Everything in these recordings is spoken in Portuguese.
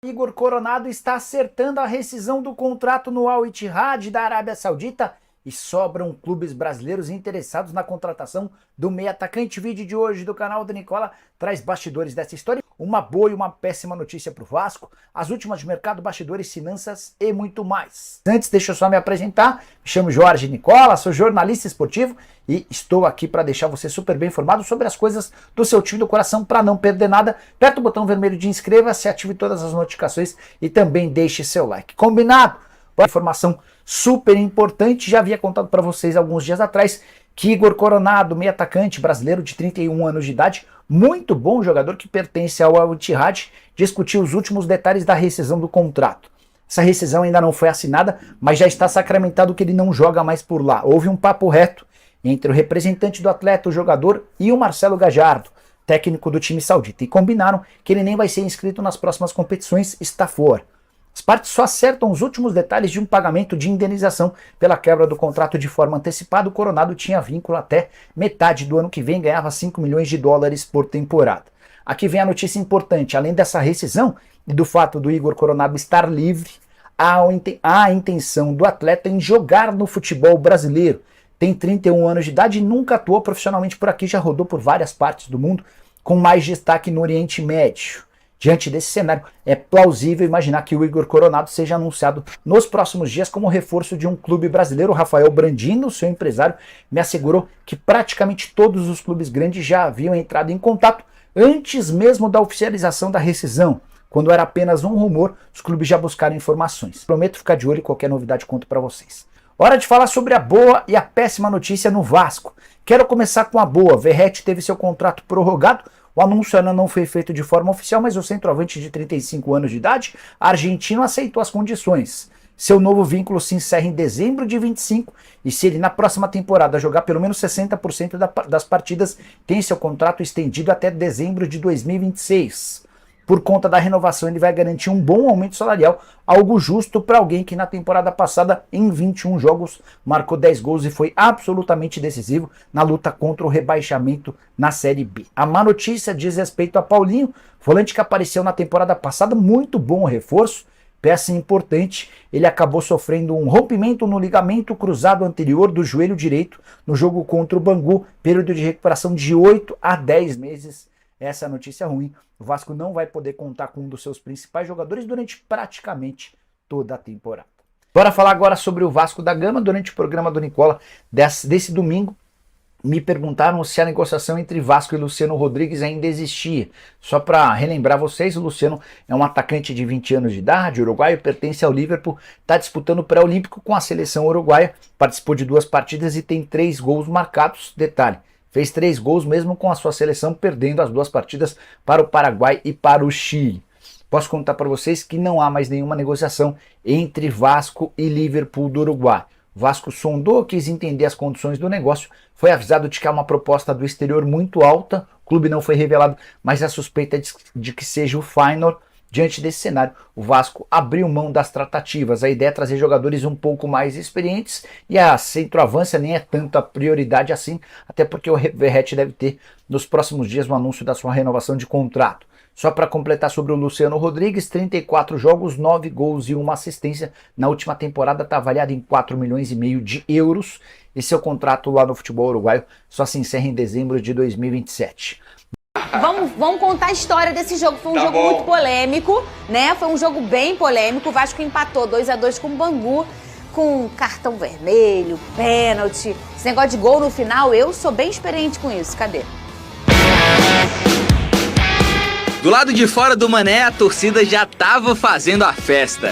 Igor Coronado está acertando a rescisão do contrato no Al Ittihad da Arábia Saudita e sobram clubes brasileiros interessados na contratação do meio atacante. O vídeo de hoje do canal do Nicola traz bastidores dessa história, uma boa e uma péssima notícia para o Vasco, as últimas de mercado, bastidores, finanças e muito mais. Antes, deixa eu só me apresentar, me chamo Jorge Nicola, sou jornalista esportivo e estou aqui para deixar você super bem informado sobre as coisas do seu time do coração. Para não perder nada, aperta o botão vermelho de inscreva-se, ative todas as notificações e também deixe seu like. Combinado? Uma informação super importante, já havia contado para vocês alguns dias atrás que Igor Coronado, meio atacante brasileiro de 31 anos de idade, muito bom jogador que pertence ao Al Ittihad, discutiu os últimos detalhes da rescisão do contrato. Essa rescisão ainda não foi assinada, mas já está sacramentado que ele não joga mais por lá. Houve um papo reto entre o representante do atleta, o jogador, e o Marcelo Gajardo, técnico do time saudita, e combinaram que ele nem vai ser inscrito nas próximas competições, está fora. As partes só acertam os últimos detalhes de um pagamento de indenização pela quebra do contrato de forma antecipada. O Coronado tinha vínculo até metade do ano que vem, ganhava 5 milhões de dólares por temporada. Aqui vem a notícia importante, além dessa rescisão e do fato do Igor Coronado estar livre, há a intenção do atleta em jogar no futebol brasileiro. Tem 31 anos de idade e nunca atuou profissionalmente por aqui, já rodou por várias partes do mundo, com mais destaque no Oriente Médio. Diante desse cenário, é plausível imaginar que o Igor Coronado seja anunciado nos próximos dias como reforço de um clube brasileiro. O Rafael Brandino, seu empresário, me assegurou que praticamente todos os clubes grandes já haviam entrado em contato antes mesmo da oficialização da rescisão. Quando era apenas um rumor, os clubes já buscaram informações. Prometo ficar de olho e qualquer novidade conto para vocês. Hora de falar sobre a boa e a péssima notícia no Vasco. Quero começar com a boa. Verratti teve seu contrato prorrogado. O anúncio ainda não foi feito de forma oficial, mas o centroavante de 35 anos de idade, argentino, aceitou as condições. Seu novo vínculo se encerra em dezembro de 25 e se ele na próxima temporada jogar pelo menos 60% das partidas, tem seu contrato estendido até dezembro de 2026. Por conta da renovação, ele vai garantir um bom aumento salarial, algo justo para alguém que na temporada passada, em 21 jogos, marcou 10 gols e foi absolutamente decisivo na luta contra o rebaixamento na Série B. A má notícia diz respeito a Paulinho, volante que apareceu na temporada passada, muito bom reforço, peça importante. Ele acabou sofrendo um rompimento no ligamento cruzado anterior do joelho direito no jogo contra o Bangu, período de recuperação de 8 a 10 meses. Essa é a notícia ruim. O Vasco não vai poder contar com um dos seus principais jogadores durante praticamente toda a temporada. Bora falar agora sobre o Vasco da Gama. Durante o programa do Nicola desse domingo, me perguntaram se a negociação entre Vasco e Luciano Rodrigues ainda existia. Só para relembrar vocês, o Luciano é um atacante de 20 anos de idade, uruguaio, pertence ao Liverpool, está disputando o pré-olímpico com a seleção uruguaia, participou de 2 partidas e tem 3 gols marcados. Detalhe, fez 3 gols mesmo com a sua seleção, perdendo as 2 partidas para o Paraguai e para o Chile. Posso contar para vocês que não há mais nenhuma negociação entre Vasco e Liverpool do Uruguai. O Vasco sondou, quis entender as condições do negócio, foi avisado de que há uma proposta do exterior muito alta, o clube não foi revelado, mas a suspeita é de que seja o Feyenoord. Diante desse cenário, o Vasco abriu mão das tratativas. A ideia é trazer jogadores um pouco mais experientes e a centroavância nem é tanto a prioridade assim, até porque o Verratti deve ter nos próximos dias o anúncio da sua renovação de contrato. Só para completar sobre o Luciano Rodrigues, 34 jogos, 9 gols e 1 assistência. Na última temporada está avaliado em 4 milhões e meio de euros e seu contrato lá no futebol uruguaio só se encerra em dezembro de 2027. Vamos contar a história desse jogo. Foi um jogo muito polêmico, né? Foi um jogo bem polêmico. O Vasco empatou 2-2 com o Bangu, com cartão vermelho, pênalti. Esse negócio de gol no final, eu sou bem experiente com isso. Cadê? Do lado de fora do Mané, a torcida já tava fazendo a festa.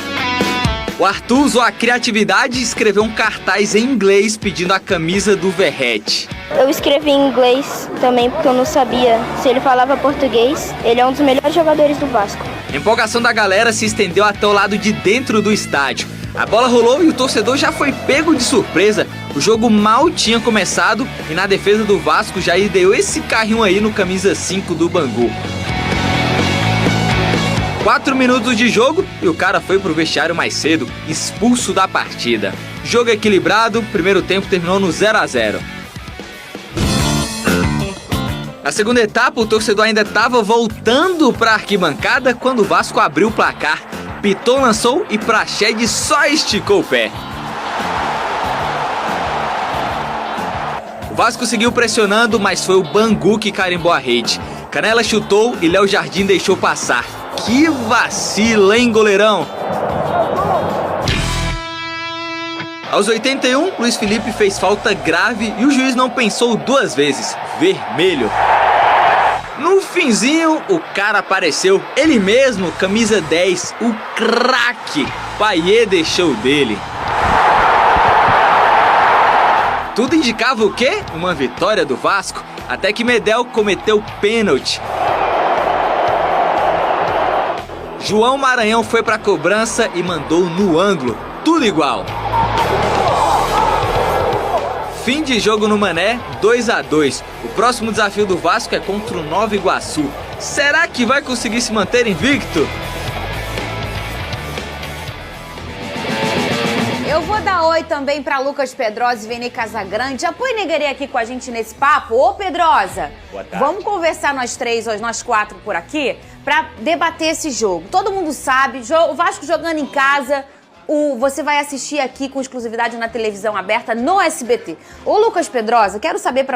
O Arthur usou a criatividade e escreveu um cartaz em inglês pedindo a camisa do Verratti. Eu escrevi em inglês também porque eu não sabia se ele falava português. Ele é um dos melhores jogadores do Vasco. A empolgação da galera se estendeu até o lado de dentro do estádio. A bola rolou e o torcedor já foi pego de surpresa. O jogo mal tinha começado e na defesa do Vasco já deu esse carrinho aí no camisa 5 do Bangu. 4 minutos de jogo e o cara foi pro vestiário mais cedo, expulso da partida. Jogo equilibrado, primeiro tempo terminou no 0 a 0. Na segunda etapa, o torcedor ainda estava voltando para a arquibancada quando o Vasco abriu o placar. Piton lançou e Praxedes só esticou o pé. O Vasco seguiu pressionando, mas foi o Bangu que carimbou a rede. Canela chutou e Léo Jardim deixou passar. Que vacilo, hein, goleirão? Aos 81, Luiz Felipe fez falta grave e o juiz não pensou duas vezes. Vermelho. No finzinho, o cara apareceu. Ele mesmo, camisa 10, o craque. Payet deixou dele. Tudo indicava o quê? Uma vitória do Vasco, até que Medel cometeu pênalti. João Maranhão foi pra cobrança e mandou no ângulo. Tudo igual. Fim de jogo no Mané, 2-2. O próximo desafio do Vasco é contra o Nova Iguaçu. Será que vai conseguir se manter invicto? Eu vou dar oi também para Lucas Pedrosa e Vene Casagrande. Já põe Neguerê aqui com a gente nesse papo. Ô, Pedrosa, vamos conversar nós três, hoje, nós quatro por aqui, para debater esse jogo. Todo mundo sabe, o Vasco jogando em casa. Você vai assistir aqui com exclusividade na televisão aberta no SBT. Ô, Lucas Pedrosa, quero saber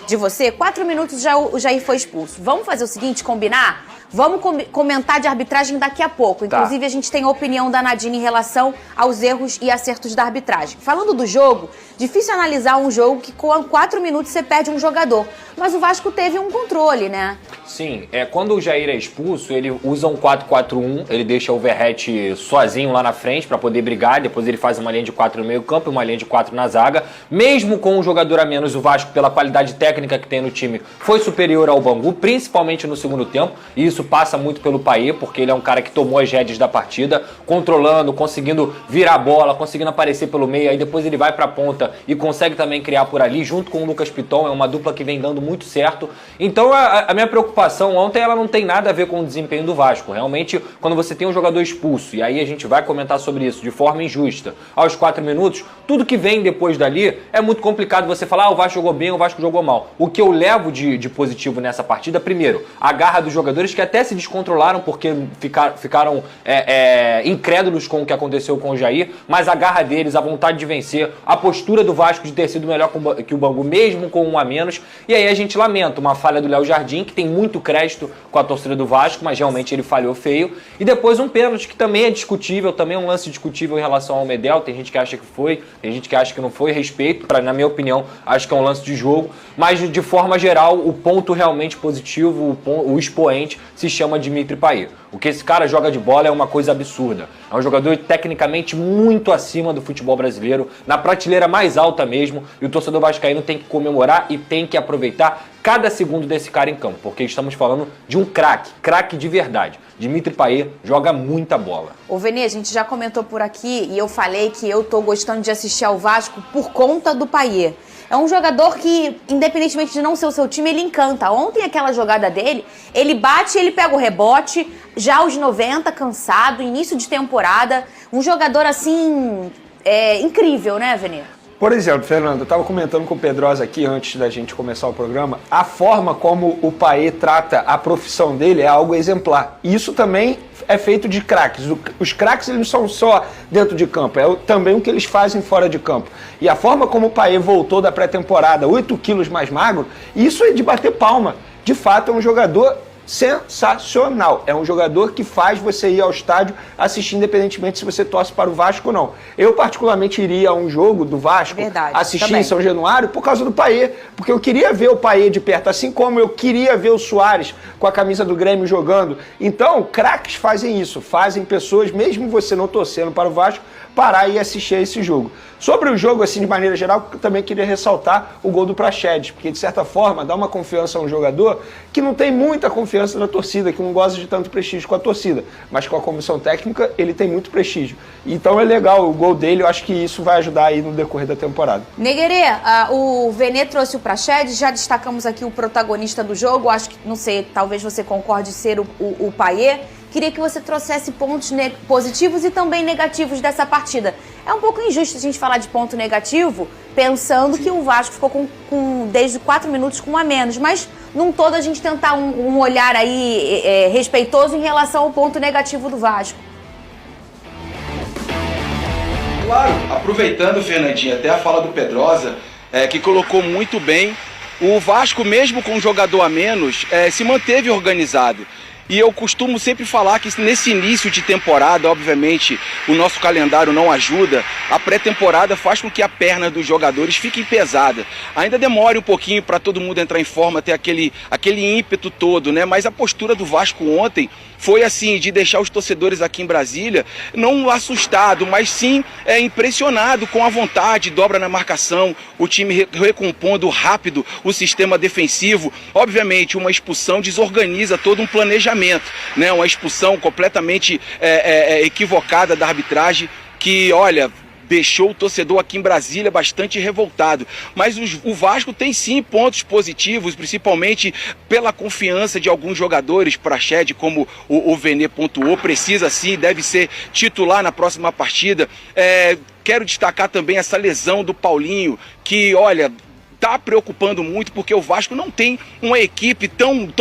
de você, 4 minutos já o Jair foi expulso. Vamos fazer o seguinte, combinar? Vamos comentar de arbitragem daqui a pouco. Inclusive, a gente tem a opinião da Nadine em relação aos erros e acertos da arbitragem. Falando do jogo, difícil analisar um jogo que com 4 minutos você perde um jogador. Mas o Vasco teve um controle, né? Sim, quando o Jair é expulso, ele usa um 4-4-1, ele deixa o Verratti sozinho lá na frente para poder brigar, depois ele faz uma linha de 4 no meio campo e uma linha de 4 na zaga. Mesmo com um jogador a menos, o Vasco, pela qualidade técnica que tem no time, foi superior ao Bangu, principalmente no segundo tempo, e isso passa muito pelo Payet, porque ele é um cara que tomou as rédeas da partida, controlando, conseguindo virar a bola, conseguindo aparecer pelo meio, aí depois ele vai para a ponta e consegue também criar por ali, junto com o Lucas Piton, é uma dupla que vem dando muito certo. Então a minha preocupação ontem, ela não tem nada a ver com o desempenho do Vasco. Realmente, quando você tem um jogador expulso, e aí a gente vai comentar sobre isso de forma injusta, aos 4 minutos, tudo que vem depois dali é muito complicado você falar, o Vasco jogou bem, o Vasco jogou mal. O que eu levo de positivo nessa partida, primeiro, a garra dos jogadores que até se descontrolaram porque ficaram incrédulos com o que aconteceu com o Jair, mas a garra deles, a vontade de vencer, a postura do Vasco de ter sido melhor que o Bangu, mesmo com um a menos. E aí a gente lamenta uma falha do Léo Jardim, que tem muito crédito com a torcida do Vasco, mas realmente ele falhou feio. E depois um pênalti que também é discutível, também é um lance discutível em relação ao Medel. Tem gente que acha que foi, tem gente que acha que não foi. Respeito, na minha opinião, acho que é um lance de jogo. Mas de forma geral, o ponto realmente positivo, o expoente, se chama Dimitri Payet. O que esse cara joga de bola é uma coisa absurda. É um jogador tecnicamente muito acima do futebol brasileiro, na prateleira mais alta mesmo, e o torcedor vascaíno tem que comemorar e tem que aproveitar cada segundo desse cara em campo, porque estamos falando de um craque de verdade. Dimitri Payet joga muita bola. Ô, Vene, a gente já comentou por aqui e eu falei que eu tô gostando de assistir ao Vasco por conta do Payet. É um jogador que, independentemente de não ser o seu time, ele encanta. Ontem, aquela jogada dele, ele bate, ele pega o rebote, já aos 90, cansado, início de temporada. Um jogador, assim, incrível, né, Vene? Por exemplo, Fernando, eu estava comentando com o Pedrosa aqui antes da gente começar o programa, a forma como o Payet trata a profissão dele é algo exemplar. E isso também é feito de craques. Os craques, eles não são só dentro de campo, é também o que eles fazem fora de campo. E a forma como o Payet voltou da pré-temporada, 8 quilos mais magro, isso é de bater palma. De fato, é um jogador sensacional. É um jogador que faz você ir ao estádio assistir, independentemente se você torce para o Vasco ou não. Eu, particularmente, iria a um jogo do Vasco, assistir também em São Januário por causa do Payet, porque eu queria ver o Payet de perto, assim como eu queria ver o Suárez com a camisa do Grêmio jogando. Então, craques fazem isso, fazem pessoas, mesmo você não torcendo para o Vasco, parar e assistir a esse jogo. Sobre o jogo, assim, de maneira geral, eu também queria ressaltar o gol do Praxedes, porque, de certa forma, dá uma confiança a um jogador que não tem muita confiança na torcida, que não gosta de tanto prestígio com a torcida, mas com a comissão técnica, ele tem muito prestígio. Então é legal o gol dele, eu acho que isso vai ajudar aí no decorrer da temporada. Neguerê, o Vene trouxe o Praxedes, já destacamos aqui o protagonista do jogo, acho que, não sei, talvez você concorde ser o Payet. Queria que você trouxesse pontos positivos e também negativos dessa partida. É um pouco injusto a gente falar de ponto negativo, pensando que o Vasco ficou desde 4 minutos com um a menos. Mas num todo a gente tentar um olhar aí respeitoso em relação ao ponto negativo do Vasco. Claro, aproveitando, Fernandinha, até a fala do Pedrosa, que colocou muito bem, o Vasco, mesmo com um jogador a menos, se manteve organizado. E eu costumo sempre falar que nesse início de temporada, obviamente, o nosso calendário não ajuda. A pré-temporada faz com que a perna dos jogadores fique pesada. Ainda demore um pouquinho para todo mundo entrar em forma, ter aquele ímpeto todo, né? Mas a postura do Vasco ontem foi assim, de deixar os torcedores aqui em Brasília, não assustado, mas sim impressionado com a vontade, dobra na marcação, o time recompondo rápido o sistema defensivo. Obviamente, uma expulsão desorganiza todo um planejamento, né? Uma expulsão completamente equivocada da arbitragem que, olha, deixou o torcedor aqui em Brasília bastante revoltado. Mas o Vasco tem sim pontos positivos, principalmente pela confiança de alguns jogadores. Prached, como o Vene pontuou, precisa sim, deve ser titular na próxima partida. Quero destacar também essa lesão do Paulinho, que, olha, está preocupando muito, porque o Vasco não tem uma equipe tão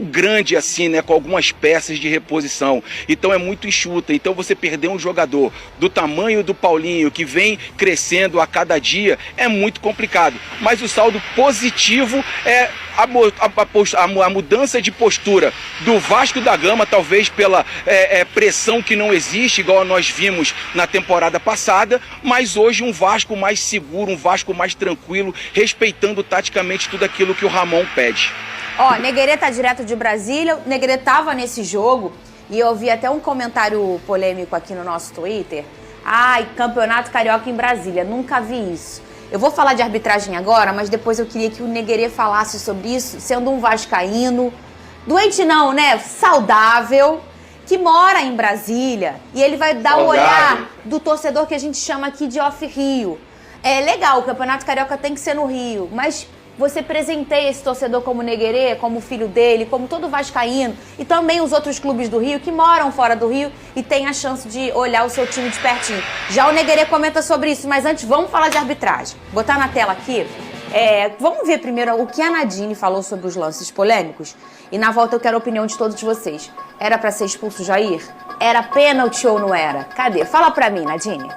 grande assim, né, com algumas peças de reposição. Então é muito enxuta. Então você perder um jogador do tamanho do Paulinho, que vem crescendo a cada dia, é muito complicado. Mas o saldo positivo é a mudança de postura do Vasco da Gama, talvez pela pressão que não existe, igual nós vimos na temporada passada, mas hoje um Vasco mais seguro, um Vasco mais tranquilo, respeitando taticamente tudo aquilo que o Ramon pede. Negreira tá direto de Brasília, o Negreira tava nesse jogo e eu vi até um comentário polêmico aqui no nosso Twitter. Campeonato Carioca em Brasília, nunca vi isso. Eu vou falar de arbitragem agora, mas depois eu queria que o Negreira falasse sobre isso, sendo um vascaíno, doente não, né? Saudável, que mora em Brasília, e ele vai dar o olhar do torcedor que a gente chama aqui de off-Rio. É legal, o Campeonato Carioca tem que ser no Rio, mas você presenteia esse torcedor como Negreira, como filho dele, como todo vascaíno, e também os outros clubes do Rio que moram fora do Rio e têm a chance de olhar o seu time de pertinho. Já o Negreira comenta sobre isso, mas antes vamos falar de arbitragem. Vou botar na tela aqui. Vamos ver primeiro o que a Nadine falou sobre os lances polêmicos, e na volta eu quero a opinião de todos vocês. Era pra ser expulso o Jair? Era pênalti ou não era? Cadê? Fala pra mim, Nadine.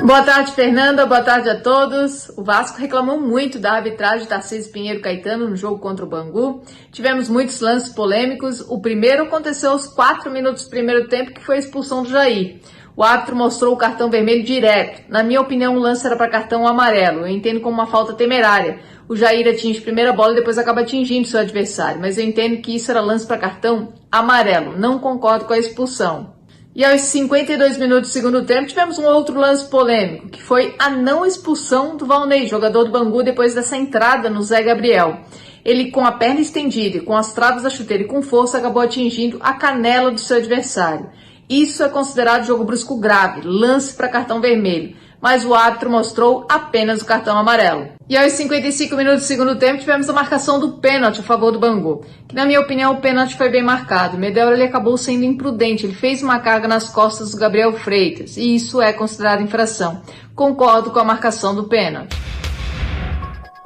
Boa tarde, Fernanda. Boa tarde a todos. O Vasco reclamou muito da arbitragem de Tarcísio Pinheiro Caetano no jogo contra o Bangu. Tivemos muitos lances polêmicos. O primeiro aconteceu aos 4 minutos do primeiro tempo, que foi a expulsão do Jair. O árbitro mostrou o cartão vermelho direto. Na minha opinião, o lance era para cartão amarelo. Eu entendo como uma falta temerária. O Jair atinge a primeira bola e depois acaba atingindo seu adversário. Mas eu entendo que isso era lance para cartão amarelo. Não concordo com a expulsão. E aos 52 minutos do segundo tempo, tivemos um outro lance polêmico, que foi a não expulsão do Valnei, jogador do Bangu, depois dessa entrada no Zé Gabriel. Ele, com a perna estendida, com as travas da chuteira e com força, acabou atingindo a canela do seu adversário. Isso é considerado jogo brusco grave, lance para cartão vermelho, mas o árbitro mostrou apenas o cartão amarelo. E aos 55 minutos do segundo tempo, tivemos a marcação do pênalti a favor do Bangu, que na minha opinião o pênalti foi bem marcado. O Medel ele acabou sendo imprudente, ele fez uma carga nas costas do Gabriel Freitas, e isso é considerado infração. Concordo com a marcação do pênalti.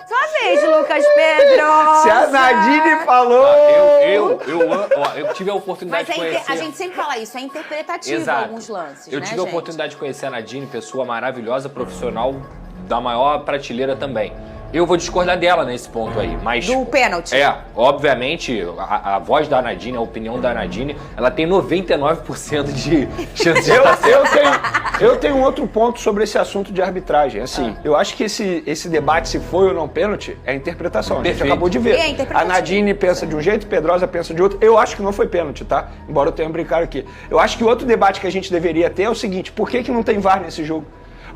Sua vez, Lucas Pedro! Se a Nadine falou... Eu tive a oportunidade de conhecer... A gente sempre fala isso, é interpretativo. Exato. Alguns lances, Eu tive a oportunidade de conhecer a Nadine, pessoa maravilhosa, profissional, da maior prateleira também. Eu vou discordar dela nesse ponto aí, mas... Do pênalti. Obviamente, a voz da Nadine, a opinião da Nadine, ela tem 99% de chance de estar certa. Eu tenho um outro ponto sobre esse assunto de arbitragem. Assim, eu acho que esse debate, se foi ou não pênalti, é a interpretação. A gente acabou de ver. A Nadine pensa de um jeito, Pedrosa pensa de outro. Eu acho que não foi pênalti, tá? Embora eu tenha brincado aqui. Eu acho que outro debate que a gente deveria ter é o seguinte: por que não tem VAR nesse jogo?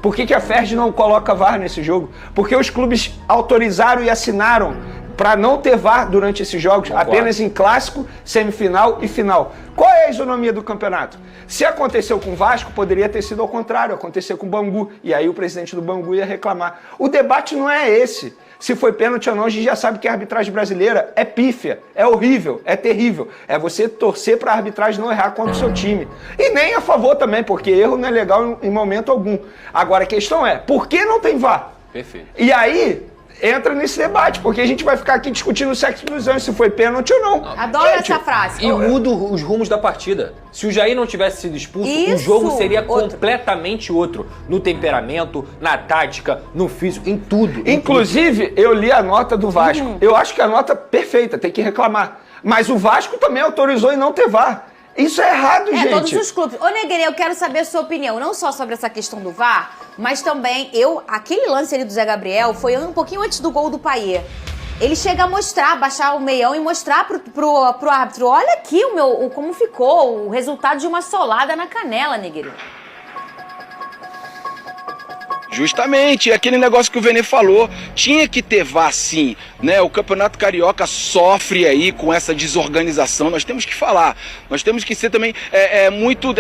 Por que a FERJ não coloca VAR nesse jogo? Porque os clubes autorizaram e assinaram para não ter VAR durante esses jogos, apenas em clássico, semifinal e final. Qual é a isonomia do campeonato? Se aconteceu com o Vasco, poderia ter sido ao contrário, acontecer com o Bangu, e aí o presidente do Bangu ia reclamar. O debate não é esse. Se foi pênalti ou não, a gente já sabe que a arbitragem brasileira é pífia, é horrível, é terrível. É você torcer para a arbitragem não errar contra o seu time. E nem a favor também, porque erro não é legal em momento algum. Agora a questão é, por que não tem VAR? Perfeito. E aí, entra nesse debate, porque a gente vai ficar aqui discutindo o sexo dos anjos, se foi pênalti ou não. Adoro essa frase. E muda os rumos da partida. Se o Jair não tivesse sido expulso, o jogo seria completamente outro. No temperamento, na tática, no físico, em tudo. Inclusive, eu li a nota do Vasco. Eu acho que a nota perfeita, tem que reclamar. Mas o Vasco também autorizou em não ter VAR. Isso é errado, gente. Todos os clubes. Ô, Negre, eu quero saber a sua opinião, não só sobre essa questão do VAR, mas também, aquele lance ali do Zé Gabriel foi um pouquinho antes do gol do Payet. Ele chega a mostrar, baixar o meião e mostrar pro árbitro, olha aqui como ficou o resultado de uma solada na canela, Negre. Justamente, aquele negócio que o Vene falou, tinha que ter VAR sim, né? O Campeonato Carioca sofre aí com essa desorganização, nós temos que falar, nós temos que ser também muito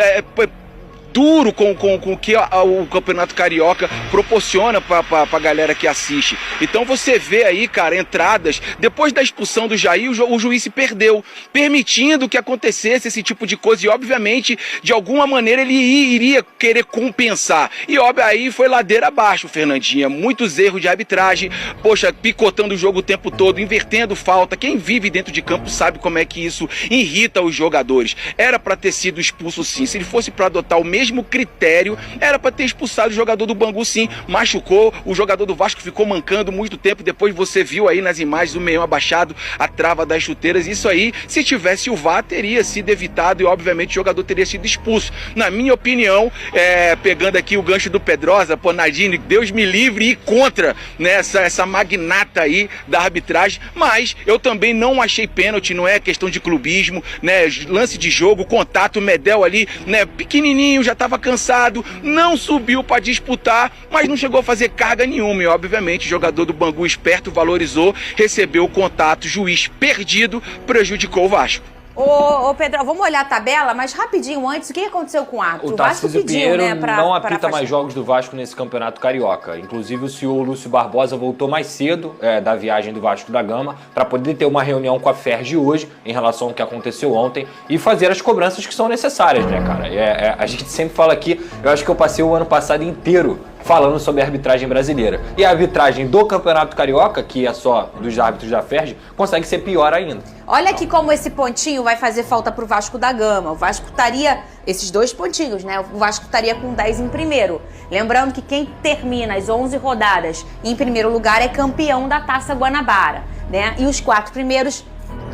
duro com o que o Campeonato Carioca proporciona pra galera que assiste. Então você vê aí, cara, entradas, depois da expulsão do Jair, o juiz se perdeu, permitindo que acontecesse esse tipo de coisa, e obviamente, de alguma maneira, ele iria querer compensar. E óbvio, aí foi ladeira abaixo, Fernandinha, muitos erros de arbitragem, poxa, picotando o jogo o tempo todo, invertendo falta. Quem vive dentro de campo sabe como é que isso irrita os jogadores. Era pra ter sido expulso sim, se ele fosse pra adotar o mesmo critério, era para ter expulsado o jogador do Bangu sim, machucou, o jogador do Vasco ficou mancando muito tempo, depois você viu aí nas imagens o meião abaixado, a trava das chuteiras, isso aí, se tivesse o VAR, teria sido evitado e obviamente o jogador teria sido expulso. Na minha opinião, pegando aqui o gancho do Pedrosa, pô, Nadine, Deus me livre e contra, né, essa magnata aí da arbitragem, mas eu também não achei pênalti, não é questão de clubismo, né, lance de jogo, contato, o Medel ali, né, pequenininho, já estava cansado, não subiu para disputar, mas não chegou a fazer carga nenhuma. E obviamente o jogador do Bangu esperto valorizou, recebeu o contato, juiz perdido, prejudicou o Vasco. Ô Pedro, vamos olhar a tabela, mas rapidinho antes, o que aconteceu com o árbitro? O Tarcísio Pinheiro não apita pra mais jogos do Vasco nesse Campeonato Carioca. Inclusive o senhor Lúcio Barbosa voltou mais cedo da viagem do Vasco da Gama para poder ter uma reunião com a FERJ hoje em relação ao que aconteceu ontem e fazer as cobranças que são necessárias, né, cara? A gente sempre fala aqui, eu acho que eu passei o ano passado inteiro falando sobre a arbitragem brasileira. E a arbitragem do Campeonato Carioca, que é só dos árbitros da FERJ, consegue ser pior ainda. Olha aqui como esse pontinho vai fazer falta pro Vasco da Gama. O Vasco estaria, esses 2 pontinhos, né? O Vasco estaria com 10 em primeiro. Lembrando que quem termina as 11 rodadas em primeiro lugar é campeão da Taça Guanabara, né? E os 4 primeiros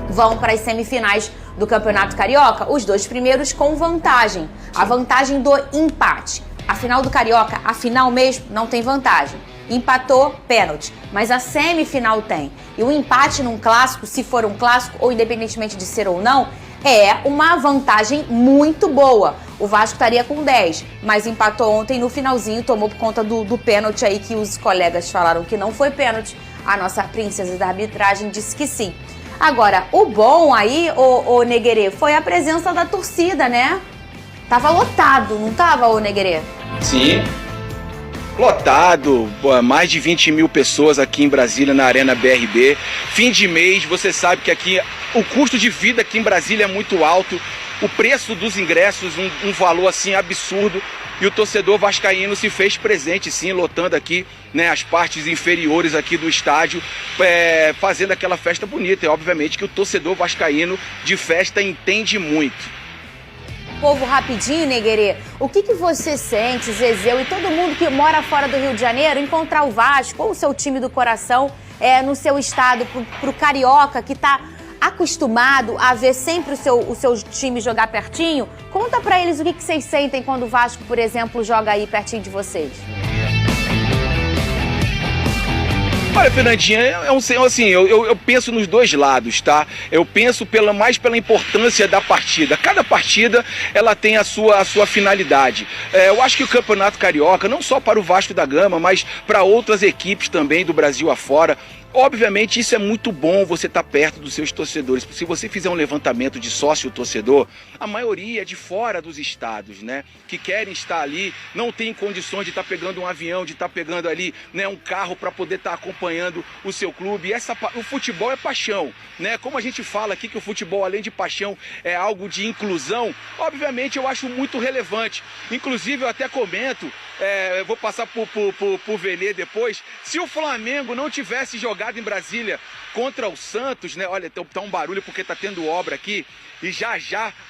vão para as semifinais do Campeonato Carioca, os 2 primeiros com vantagem. A vantagem do empate. A final do Carioca, a final mesmo, não tem vantagem. Empatou, pênalti. Mas a semifinal tem. E o empate num clássico, se for um clássico, ou independentemente de ser ou não, é uma vantagem muito boa. O Vasco estaria com 10, mas empatou ontem no finalzinho, tomou por conta do pênalti aí que os colegas falaram que não foi pênalti. A nossa princesa da arbitragem disse que sim. Agora, o bom aí, ô Neguerê, foi a presença da torcida, né? Tava lotado, não tava, ô Neguerê? Sim, lotado, mais de 20 mil pessoas aqui em Brasília, na Arena BRB. Fim de mês, você sabe que aqui o custo de vida aqui em Brasília é muito alto, o preço dos ingressos, um valor assim absurdo, e o torcedor vascaíno se fez presente sim, lotando aqui, né, as partes inferiores aqui do estádio, fazendo aquela festa bonita. E obviamente que o torcedor vascaíno de festa entende muito. Povo, rapidinho, Neguerê, o que você sente, Zezéu e todo mundo que mora fora do Rio de Janeiro, encontrar o Vasco ou o seu time do coração no seu estado, pro carioca que tá acostumado a ver sempre o seu time jogar pertinho? Conta pra eles o que vocês sentem quando o Vasco, por exemplo, joga aí pertinho de vocês. Olha, Fernandinha, eu penso nos dois lados, tá? Eu penso mais pela importância da partida. Cada partida, ela tem a sua finalidade. Eu acho que o Campeonato Carioca, não só para o Vasco da Gama, mas para outras equipes também do Brasil afora, obviamente isso é muito bom, você estar perto dos seus torcedores. Se você fizer um levantamento de sócio-torcedor, a maioria é de fora dos estados, né? Que querem estar ali, não tem condições de estar pegando um avião, de estar pegando ali, né, um carro para poder estar acompanhando o seu clube. O futebol é paixão, né? Como a gente fala aqui que o futebol, além de paixão, é algo de inclusão, obviamente eu acho muito relevante. Inclusive eu até comento eu vou passar pro Vene depois. Se o Flamengo não tivesse jogado em Brasília contra o Santos, né? Olha, tá um barulho porque tá tendo obra aqui. E já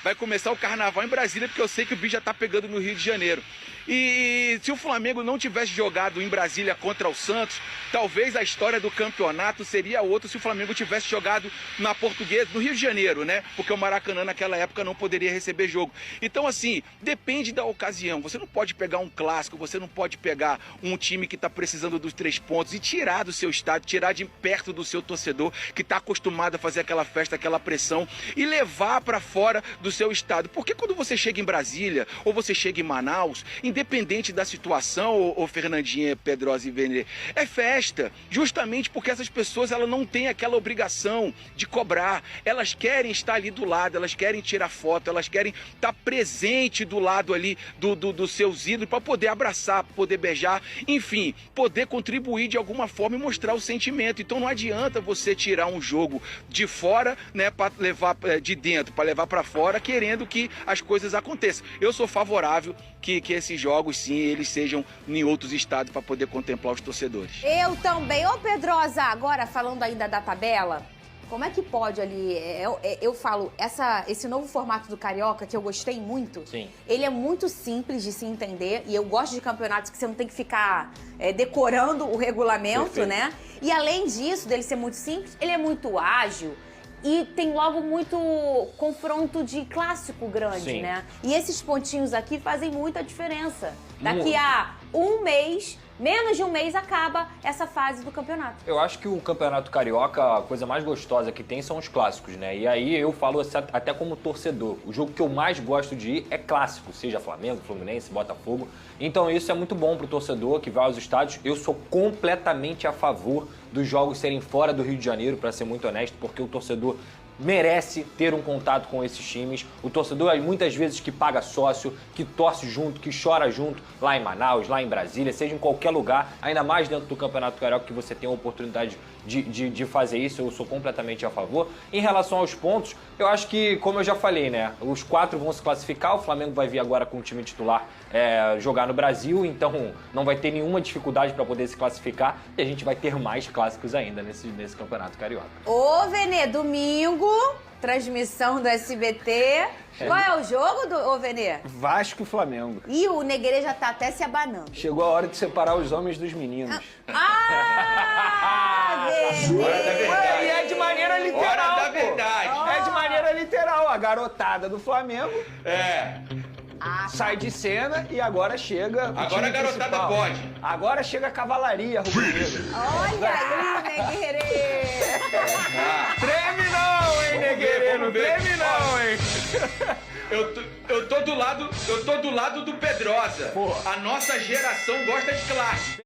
vai começar o carnaval em Brasília, porque eu sei que o bicho já tá pegando no Rio de Janeiro. E se o Flamengo não tivesse jogado em Brasília contra o Santos, talvez a história do campeonato seria outra se o Flamengo tivesse jogado na Portuguesa, no Rio de Janeiro, né? Porque o Maracanã naquela época não poderia receber jogo. Então, assim, depende da ocasião. Você não pode pegar um clássico, você não pode pegar um time que tá precisando dos 3 pontos e tirar do seu estádio, tirar de perto do seu torcedor, que tá acostumado a fazer aquela festa, aquela pressão, e levar para fora do seu estado. Porque quando você chega em Brasília ou você chega em Manaus, independente da situação, ô Fernandinha, Pedrosa e Vene, é festa, justamente porque essas pessoas elas não têm aquela obrigação de cobrar, elas querem estar ali do lado, elas querem tirar foto, elas querem estar presente do lado ali dos seus ídolos para poder abraçar, poder beijar, enfim, poder contribuir de alguma forma e mostrar o sentimento. Então não adianta você tirar um jogo de fora, né, para levar de dentro, para levar para fora, querendo que as coisas aconteçam. Eu sou favorável que esses jogos, sim, eles sejam em outros estados para poder contemplar os torcedores. Eu também. Ô, Pedrosa, agora falando ainda da tabela, como é que pode ali, eu falo, esse novo formato do Carioca, que eu gostei muito, Sim. Ele é muito simples de se entender, e eu gosto de campeonatos que você não tem que ficar decorando o regulamento, Perfeito. né? E além disso, dele ser muito simples, ele é muito ágil. E tem logo muito confronto de clássico grande, Sim. né? E esses pontinhos aqui fazem muita diferença. Daqui a um mês, menos de um mês, acaba essa fase do campeonato. Eu acho que o Campeonato Carioca, a coisa mais gostosa que tem são os clássicos, né? E aí eu falo até como torcedor. O jogo que eu mais gosto de ir é clássico, seja Flamengo, Fluminense, Botafogo. Então isso é muito bom pro torcedor que vai aos estádios. Eu sou completamente a favor dos jogos serem fora do Rio de Janeiro, para ser muito honesto, porque o torcedor merece ter um contato com esses times. O torcedor, muitas vezes, que paga sócio, que torce junto, que chora junto, lá em Manaus, lá em Brasília, seja em qualquer lugar, ainda mais dentro do Campeonato Carioca, que você tem a oportunidade de fazer isso. Eu sou completamente a favor. Em relação aos pontos, eu acho que, como eu já falei, né, os 4 vão se classificar, o Flamengo vai vir agora com o time titular jogar no Brasil, então não vai ter nenhuma dificuldade para poder se classificar, e a gente vai ter mais clássicos ainda nesse Campeonato Carioca. Ô, Vene, domingo, transmissão do SBT. Qual é o jogo, ô Vene? Vasco e Flamengo. Ih, o Negre já tá até se abanando. Chegou a hora de separar os homens dos meninos. Vene! Ué, e é de maneira literal, Hora da pô. verdade. É de maneira literal. A garotada do Flamengo sai de cena e agora chega o Agora time a garotada principal. pode. Agora chega a cavalaria rubro-negra. Olha aí, Negre! Treme não, hein, Negueira? Não vamos ver. treme não, hein? Eu tô do lado do Pedrosa. A nossa geração gosta de clássico.